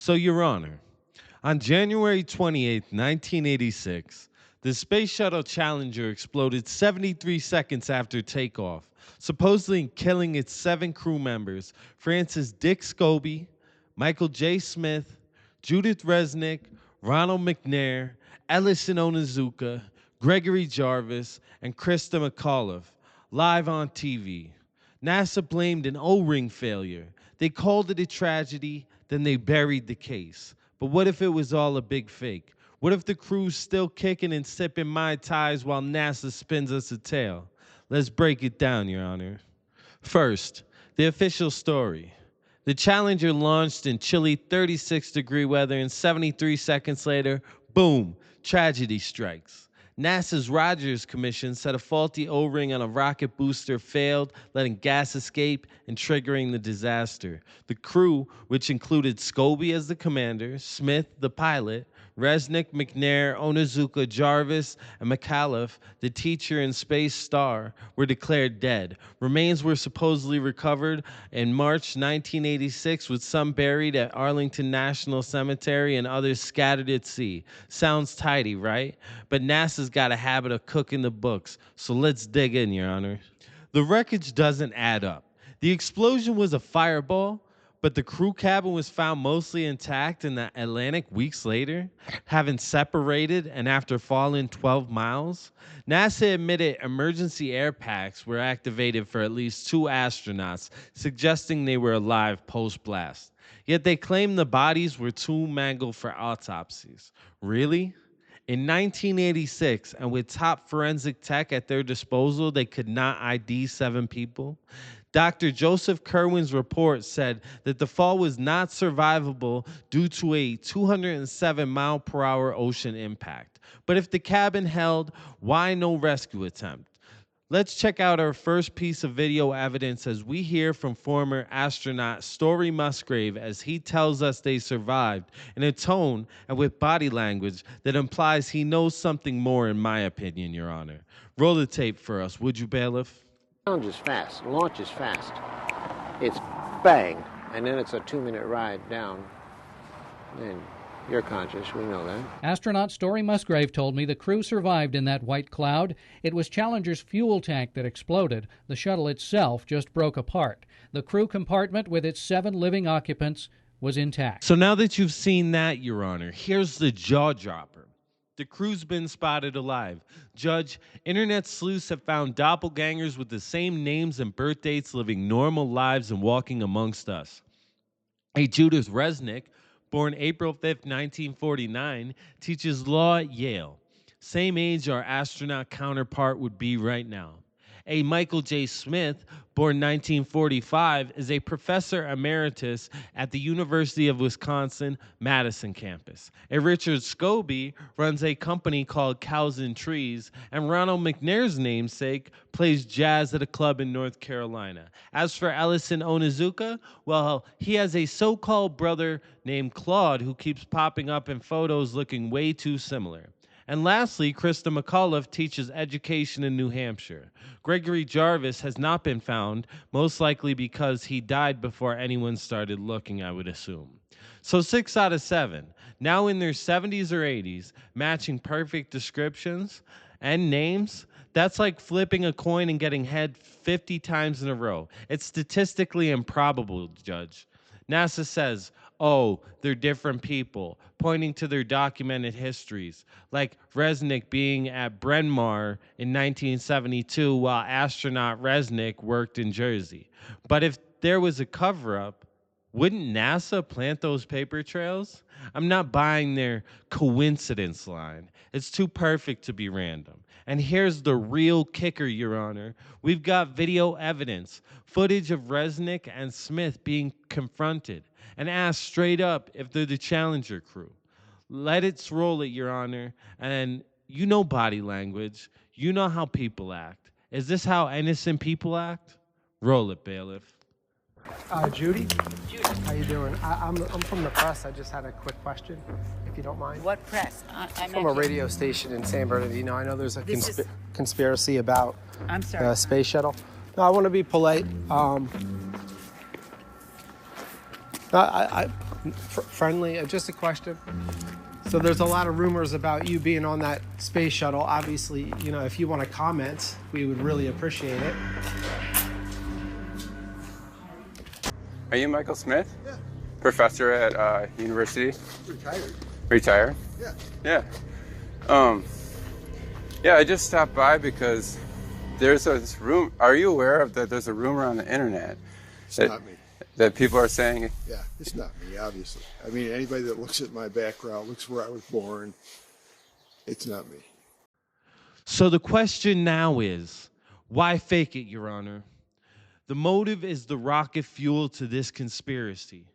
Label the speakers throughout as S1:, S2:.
S1: So, Your Honor, on January 28th, 1986, the Space Shuttle Challenger exploded 73 seconds after takeoff, supposedly killing its 7 crew members: Francis Dick Scobie, Michael J. Smith, Judith Resnick, Ronald McNair, Ellison Onizuka, Gregory Jarvis, and Krista McAuliffe, live on TV. NASA blamed an O-ring failure. They called it a tragedy, then they buried the case. But what if it was all a big fake? What if the crew's still kicking and sipping Mai Tais while NASA spins us a tale? Let's break it down, Your Honor. First, the official story. The Challenger launched in chilly 36-degree weather, and 73 seconds later, boom, tragedy strikes. NASA's Rogers Commission said a faulty O-ring on a rocket booster failed, letting gas escape and triggering the disaster. The crew, which included Scobie as the commander, Smith, the pilot, Resnick, McNair, Onizuka, Jarvis, and McAuliffe, the teacher and space star, were declared dead. Remains were supposedly recovered in March 1986, with some buried at Arlington National Cemetery and others scattered at sea. Sounds tidy, right? But NASA's got a habit of cooking the books, so let's dig in, Your Honor. The wreckage doesn't add up. The explosion was a fireball, but the crew cabin was found mostly intact in the Atlantic weeks later, having separated and after falling 12 miles. NASA admitted emergency air packs were activated for at least 2 astronauts, suggesting they were alive post-blast. Yet they claimed the bodies were too mangled for autopsies. Really? In 1986, and with top forensic tech at their disposal, they could not ID 7 people? Dr. Joseph Kerwin's report said that the fall was not survivable due to a 207-mile-per-hour ocean impact. But if the cabin held, why no rescue attempt? Let's check out our first piece of video evidence as we hear from former astronaut Story Musgrave as he tells us they survived in a tone and with body language that implies he knows something more, in my opinion, Your Honor. Roll the tape for us, would you, bailiff?
S2: Sound is fast. Launch is fast. It's bang, and then it's a 2-minute ride down. Then you're conscious, we know that.
S3: Astronaut Story Musgrave told me the crew survived in that white cloud. It was Challenger's fuel tank that exploded. The shuttle itself just broke apart. The crew compartment with its 7 living occupants was intact.
S1: So now that you've seen that, Your Honor, here's the jaw dropper. The crew's been spotted alive. Judge, internet sleuths have found doppelgangers with the same names and birth dates living normal lives and walking amongst us. A Judith Resnick, born April 5th, 1949, teaches law at Yale. Same age our astronaut counterpart would be right now. A Michael J. Smith, born 1945, is a professor emeritus at the University of Wisconsin, Madison campus. A Richard Scobie runs a company called Cows and Trees, and Ronald McNair's namesake plays jazz at a club in North Carolina. As for Ellison Onizuka, well, he has a so-called brother named Claude who keeps popping up in photos looking way too similar. And lastly, Krista McAuliffe teaches education in New Hampshire. Gregory Jarvis has not been found, most likely because he died before anyone started looking, I would assume. So 6 out of 7, now in their 70s or 80s, matching perfect descriptions and names. That's like flipping a coin and getting head 50 times in a row. It's statistically improbable, Judge. NASA says, oh, they're different people, pointing to their documented histories, like Resnick being at Bryn Mawr in 1972 while astronaut Resnick worked in Jersey. But if there was a cover-up, wouldn't NASA plant those paper trails? I'm not buying their coincidence line. It's too perfect to be random. And here's the real kicker, Your Honor. We've got video evidence, footage of Resnick and Smith being confronted and asked straight up if they're the Challenger crew. Let it roll it, Your Honor. And you know body language. You know how people act. Is this how innocent people act? Roll it, bailiff.
S4: Judy? Judy. How you doing? I'm from the press. I just had a quick question, if you don't mind.
S5: What press? I'm
S4: from a radio station in San Bernardino. I know there's a conspiracy about the space shuttle. No, I want to be polite. Friendly, just a question. So there's a lot of rumors about you being on that space shuttle. Obviously, you know, if you want to comment, we would really appreciate it.
S5: Are you Michael Smith?
S6: Yeah.
S5: Professor at university?
S6: Retired.
S5: Retired?
S6: Yeah.
S5: Yeah. Yeah, I just stopped by because there's this room. Are you aware of that? There's a rumor on the internet
S6: It's not me.
S5: that people are saying.
S6: Yeah, it's not me, obviously. I mean, anybody that looks at my background, looks where I was born, it's not me.
S1: So the question now is, why fake it, Your Honor? The motive is the rocket fuel to this conspiracy.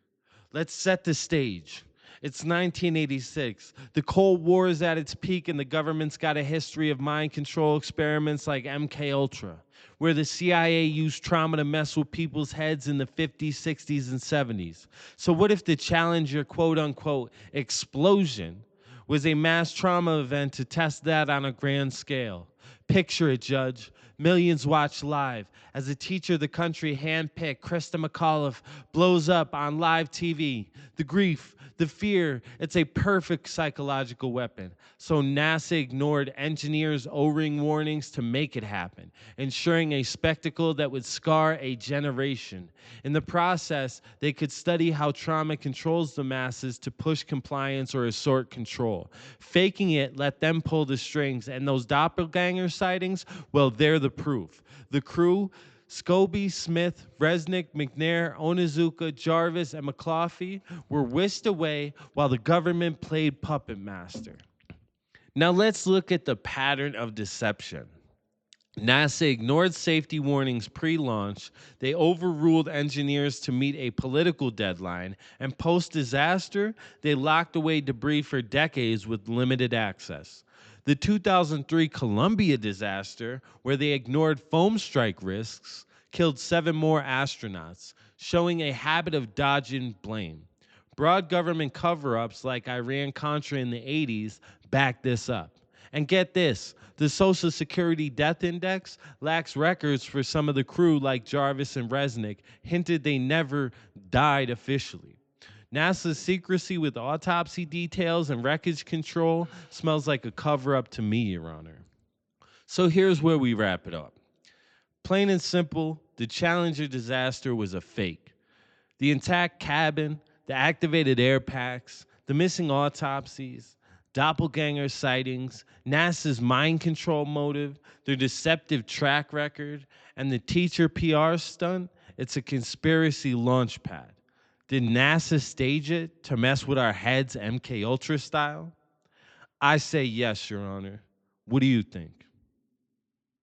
S1: Let's set the stage. It's 1986. The Cold War is at its peak, and the government's got a history of mind control experiments like MK Ultra, where the CIA used trauma to mess with people's heads in the 50s, 60s, and 70s. So what if the Challenger quote-unquote explosion was a mass trauma event to test that on a grand scale? Picture it, Judge. Millions watch live as a teacher of the country handpicked Krista McAuliffe blows up on live TV. The grief, the fear, it's a perfect psychological weapon. So NASA ignored engineers' O-ring warnings to make it happen, ensuring a spectacle that would scar a generation. In the process, they could study how trauma controls the masses to push compliance or assert control. Faking it let them pull the strings, and those doppelganger sightings, well, they're the proof. The crew, Scobie, Smith, Resnick, McNair, Onizuka, Jarvis, and McCloughy, were whisked away while the government played puppet master. Now let's look at the pattern of deception. NASA ignored safety warnings pre-launch, they overruled engineers to meet a political deadline, and post-disaster, they locked away debris for decades with limited access. The 2003 Columbia disaster, where they ignored foam strike risks, killed 7 more astronauts, showing a habit of dodging blame. Broad government cover-ups like Iran-Contra in the 80s back this up. And get this, the Social Security Death Index lacks records for some of the crew like Jarvis and Resnick, hinted they never died officially. NASA's secrecy with autopsy details and wreckage control smells like a cover-up to me, Your Honor. So here's where we wrap it up. Plain and simple, the Challenger disaster was a fake. The intact cabin, the activated air packs, the missing autopsies, doppelganger sightings, NASA's mind control motive, their deceptive track record, and the teacher PR stunt, it's a conspiracy launch pad. Did NASA stage it to mess with our heads MK Ultra style? I say yes, Your Honor. What do you think?